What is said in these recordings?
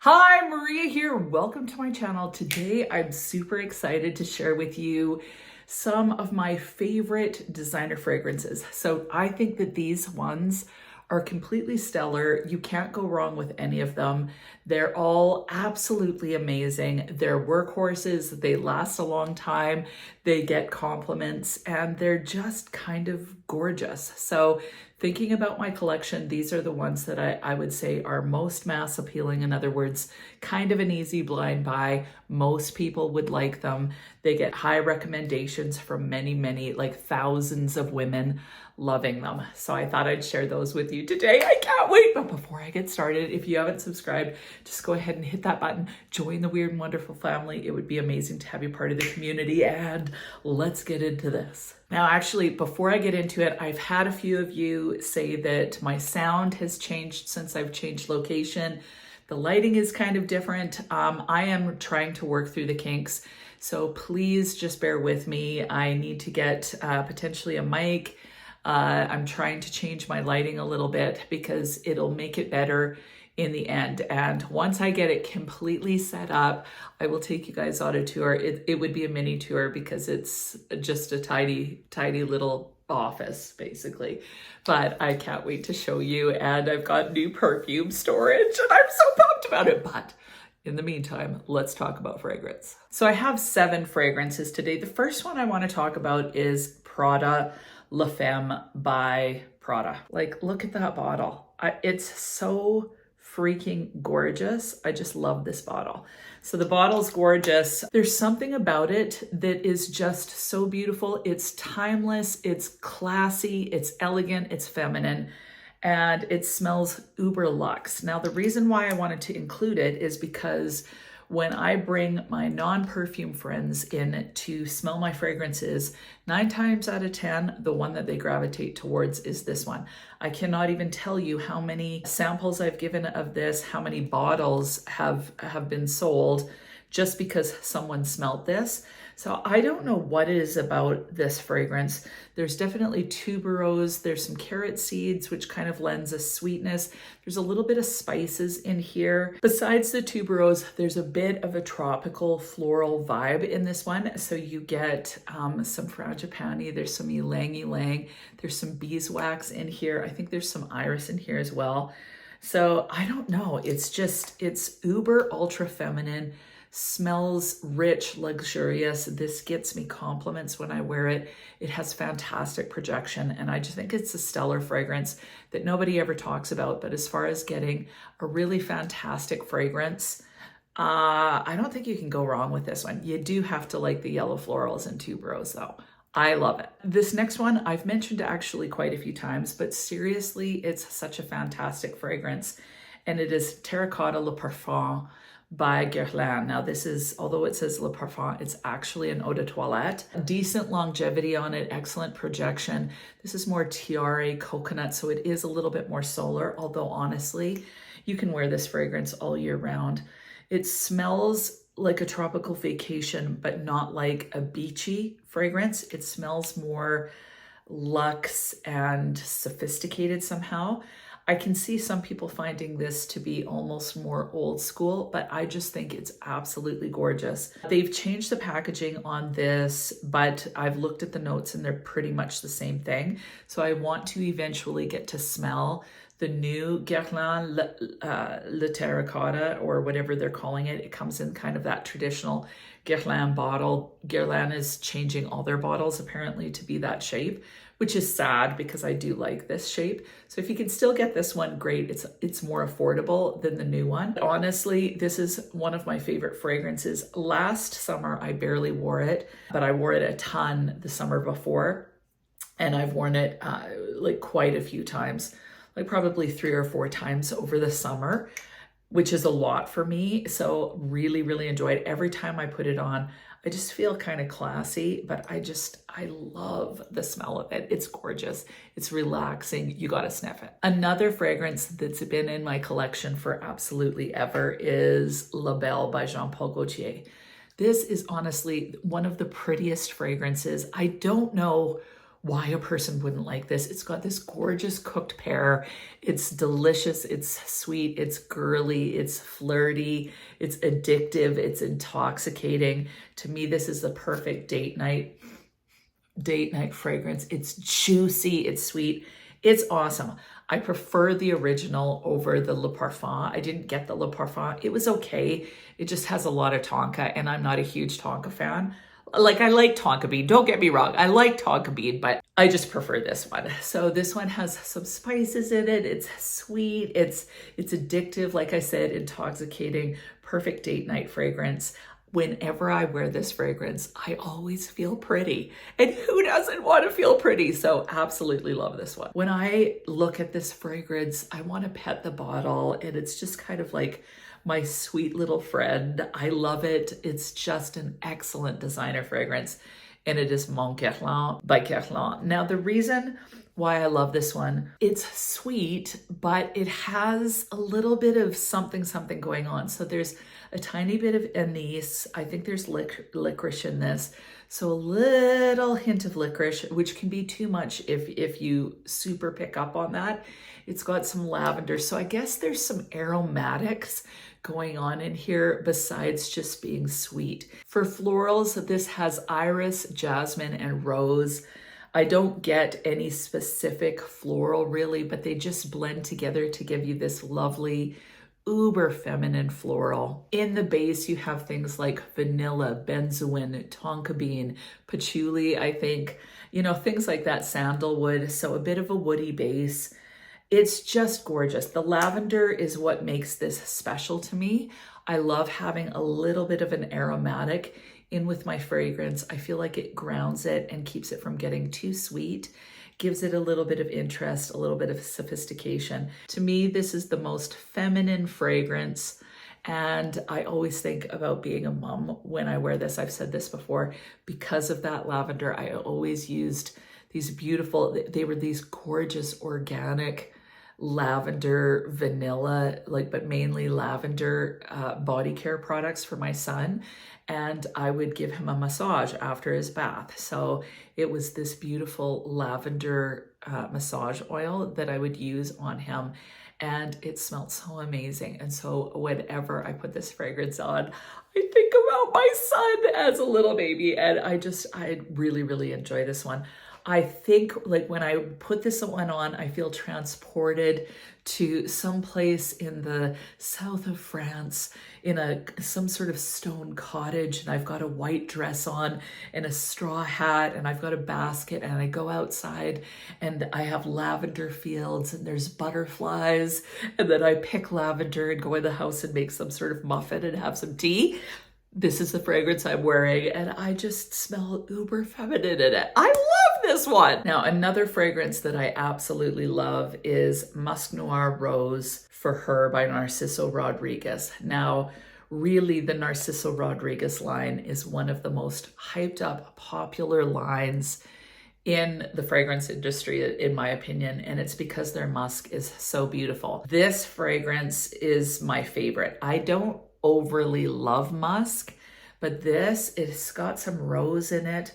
Hi, Maria here. Welcome to my channel. Today, I'm super excited to share with you some of my favorite designer fragrances. So I think that these ones are completely stellar. You can't go wrong with any of them. They're all absolutely amazing. They're workhorses. They last a long time. They get compliments and they're just kind of gorgeous. So thinking about my collection, these are the ones that I would say are most mass appealing. In other words, kind of an easy blind buy. Most people would like them. They get high recommendations from many, like thousands of women loving them. So I thought I'd share those with you today. I can't wait. But before I get started, if you haven't subscribed, just go ahead and hit that button. Join the Weird and Wonderful family. It would be amazing to have you part of the community. And let's get into this. Now, actually, before I get into it, I've had a few of you say that my sound has changed since I've changed location. The lighting is kind of different. I am trying to work through the kinks. So please just bear with me. I need to get potentially a mic. I'm trying to change my lighting a little bit because it'll make it better in the end. And once I get it completely set up, I will take you guys on a tour. It would be a mini tour because it's just a tiny little office basically. But I can't wait to show you. And I've got new perfume storage and I'm so pumped about it. But in the meantime, let's talk about fragrance. So I have 7 fragrances today. The first one I want to talk about is Prada La Femme by Prada. Like, look at that bottle. It's so freaking gorgeous. I just love this bottle. So the bottle's gorgeous. There's something about it that is just so beautiful. It's timeless, it's classy, it's elegant, it's feminine, and it smells uber luxe. Now, the reason why I wanted to include it is because when I bring my non-perfume friends in to smell my fragrances, 9 times out of 10, the one that they gravitate towards is this one. I cannot even tell you how many samples I've given of this, how many bottles have been sold just because someone smelled this. So I don't know what it is about this fragrance. There's definitely tuberose, there's some carrot seeds, which kind of lends a sweetness. There's a little bit of spices in here. Besides the tuberose, there's a bit of a tropical floral vibe in this one. So you get some frangipani, there's some ylang ylang, there's some beeswax in here. I think there's some iris in here as well. So I don't know, it's uber ultra feminine. Smells rich, luxurious. This gets me compliments when I wear it. It has fantastic projection, and I just think it's a stellar fragrance that nobody ever talks about. But as far as getting a really fantastic fragrance, I don't think you can go wrong with this one. You do have to like the yellow florals and tuberose though. I love it. This next one I've mentioned actually quite a few times, but seriously, it's such a fantastic fragrance, and it is Terracotta Le Parfum by Guerlain. Now this is, although it says Le Parfum, it's actually an eau de toilette. Decent longevity on it, excellent projection. This is more tiare coconut, so it is a little bit more solar, although honestly, you can wear this fragrance all year round. It smells like a tropical vacation, but not like a beachy fragrance. It smells more luxe and sophisticated somehow. I can see some people finding this to be almost more old school, but I just think it's absolutely gorgeous. They've changed the packaging on this, but I've looked at the notes and they're pretty much the same thing. So I want to eventually get to smell the new Guerlain Le Terracotta, or whatever they're calling it. It comes in kind of that traditional Guerlain bottle. Guerlain is changing all their bottles apparently to be that shape, which is sad because I do like this shape. So if you can still get this one, great. It's more affordable than the new one. Honestly, this is one of my favorite fragrances. Last summer, I barely wore it, but I wore it a ton the summer before. And I've worn it like quite a few times, like probably 3 or 4 times over the summer, which is a lot for me. So really enjoy it. Every time I put it on, I just feel kind of classy, but I love the smell of it. It's gorgeous. It's relaxing. You got to sniff it. Another fragrance that's been in my collection for absolutely ever is La Belle by Jean-Paul Gaultier. This is honestly one of the prettiest fragrances. I don't know why a person wouldn't like this. It's got this gorgeous cooked pear. It's delicious, it's sweet, it's girly, it's flirty, it's addictive, it's intoxicating. To me, this is the perfect date night fragrance. It's juicy, it's sweet, it's awesome. I prefer the original over the Le Parfum. I didn't get the Le Parfum. It was okay. It just has a lot of tonka, and I'm not a huge tonka fan. Like, I like tonka bean, don't get me wrong. I like tonka bean, but I just prefer this one. So this one has some spices in it. It's sweet, it's addictive, like I said, intoxicating, perfect date night fragrance. Whenever I wear this fragrance, I always feel pretty. And who doesn't want to feel pretty? So absolutely love this one. When I look at this fragrance, I want to pet the bottle, and it's just kind of like my sweet little friend. I love it. It's just an excellent designer fragrance, and it is Mon Guerlain by Guerlain. Now, the reason why I love this one, it's sweet, but it has a little bit of something going on. So there's a tiny bit of anise. I think there's licorice in this. So a little hint of licorice, which can be too much if you super pick up on that. It's got some lavender. So I guess there's some aromatics going on in here besides just being sweet. For florals, this has iris, jasmine, and rose. I don't get any specific floral really, but they just blend together to give you this lovely, uber feminine floral. In the base, you have things like vanilla, benzoin, tonka bean, patchouli, I think, things like that, sandalwood. So a bit of a woody base. It's just gorgeous. The lavender is what makes this special to me. I love having a little bit of an aromatic in with my fragrance. I feel like it grounds it and keeps it from getting too sweet, gives it a little bit of interest, a little bit of sophistication. To me, this is the most feminine fragrance, and I always think about being a mom when I wear this. I've said this before. Because of that lavender, I always used these beautiful, they were these gorgeous organic lavender, vanilla, but mainly lavender body care products for my son. And I would give him a massage after his bath. So it was this beautiful lavender massage oil that I would use on him. And it smelled so amazing. And so whenever I put this fragrance on, I think about my son as a little baby. And I really, really enjoy this one. I think when I put this one on, I feel transported to some place in the south of France in some sort of stone cottage, and I've got a white dress on and a straw hat, and I've got a basket, and I go outside and I have lavender fields and there's butterflies, and then I pick lavender and go in the house and make some sort of muffin and have some tea. This is the fragrance I'm wearing, and I just smell uber feminine in it. I love this one. Now, another fragrance that I absolutely love is Musc Noir Rose for Her by Narciso Rodriguez. Now, really, the Narciso Rodriguez line is one of the most hyped up, popular lines in the fragrance industry, in my opinion, and it's because their musk is so beautiful. This fragrance is my favorite. I don't overly love musk, but it's got some rose in it.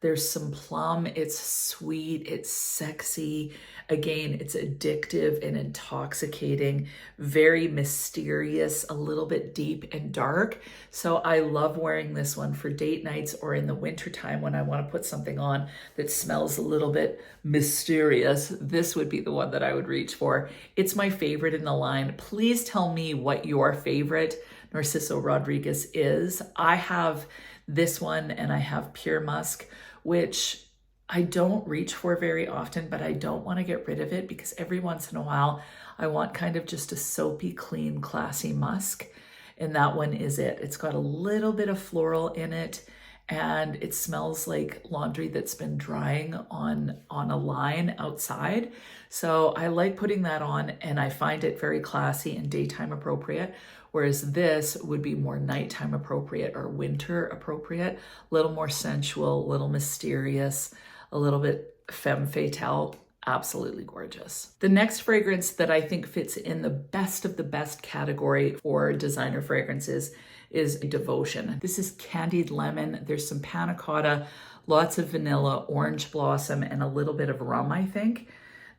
There's some plum. It's sweet, it's sexy. Again, it's addictive and intoxicating, very mysterious, a little bit deep and dark. So I love wearing this one for date nights or in the wintertime when I want to put something on that smells a little bit mysterious. This would be the one that I would reach for. It's my favorite in the line. Please tell me what your favorite Narciso Rodriguez is. I have this one, and I have Pure Musk, which I don't reach for very often, but I don't want to get rid of it because every once in a while I want kind of just a soapy, clean, classy musk. And that one is it. It's got a little bit of floral in it, and it smells like laundry that's been drying on a line outside. So I like putting that on, and I find it very classy and daytime appropriate. Whereas this would be more nighttime appropriate or winter appropriate, a little more sensual, a little mysterious, a little bit femme fatale. Absolutely gorgeous. The next fragrance that I think fits in the best of the best category for designer fragrances is Devotion. This is candied lemon. There's some panna cotta, lots of vanilla, orange blossom, and a little bit of rum, I think.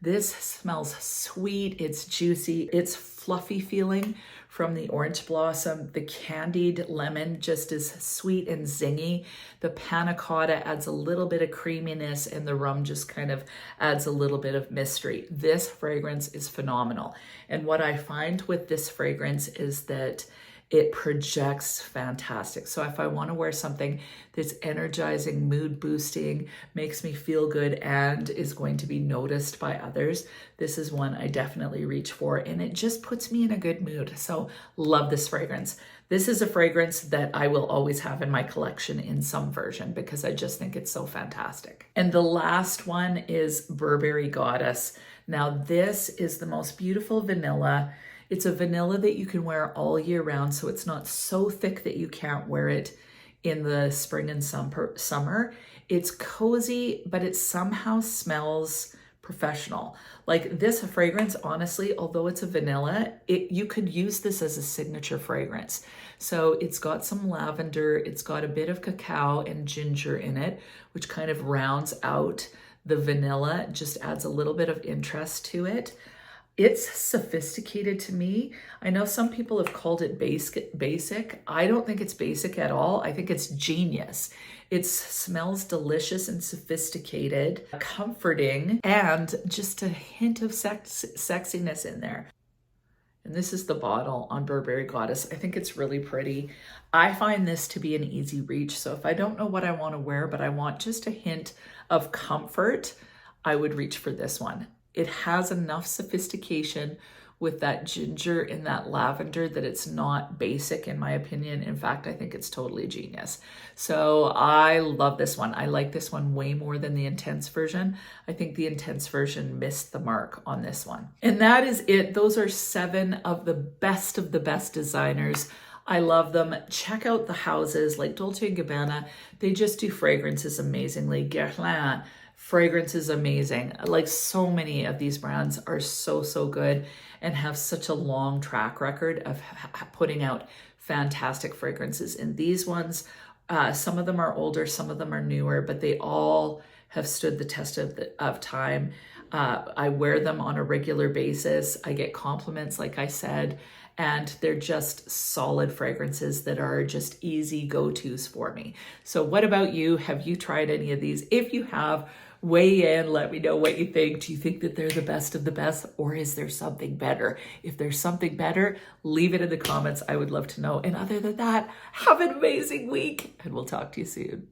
This smells sweet, it's juicy, it's fluffy feeling from the orange blossom. The candied lemon just is sweet and zingy. The panna cotta adds a little bit of creaminess, and the rum just kind of adds a little bit of mystery. This fragrance is phenomenal. And what I find with this fragrance is that it projects fantastic. So if I want to wear something that's energizing, mood boosting, makes me feel good, and is going to be noticed by others, this is one I definitely reach for, and it just puts me in a good mood. So love this fragrance. This is a fragrance that I will always have in my collection in some version because I just think it's so fantastic. And the last one is Burberry Goddess. Now this is the most beautiful vanilla. It's a vanilla that you can wear all year round, so it's not so thick that you can't wear it in the spring and summer. It's cozy, but it somehow smells professional. Like this fragrance, honestly, although it's a vanilla, you could use this as a signature fragrance. So it's got some lavender, it's got a bit of cacao and ginger in it, which kind of rounds out the vanilla, just adds a little bit of interest to it. It's sophisticated to me. I know some people have called it basic. I don't think it's basic at all. I think it's genius. It smells delicious and sophisticated, comforting, and just a hint of sexiness in there. And this is the bottle on Burberry Goddess. I think it's really pretty. I find this to be an easy reach. So if I don't know what I want to wear, but I want just a hint of comfort, I would reach for this one. It has enough sophistication with that ginger and that lavender that it's not basic, in my opinion. In fact, I think it's totally genius. So I love this one. I like this one way more than the intense version. I think the intense version missed the mark on this one. And that is it. Those are 7 of the best designers. I love them. Check out the houses like Dolce & Gabbana. They just do fragrances amazingly. Guerlain, fragrance is amazing. Like so many of these brands are so good and have such a long track record of putting out fantastic fragrances. And these ones, some of them are older, some of them are newer, but they all have stood the test of time. I wear them on a regular basis. I get compliments, like I said, and they're just solid fragrances that are just easy go-tos for me. So what about you? Have you tried any of these? If you have, weigh in, let me know what you think. Do you think that they're the best of the best, or is there something better? If there's something better, leave it in the comments. I would love to know. And other than that, have an amazing week, and we'll talk to you soon.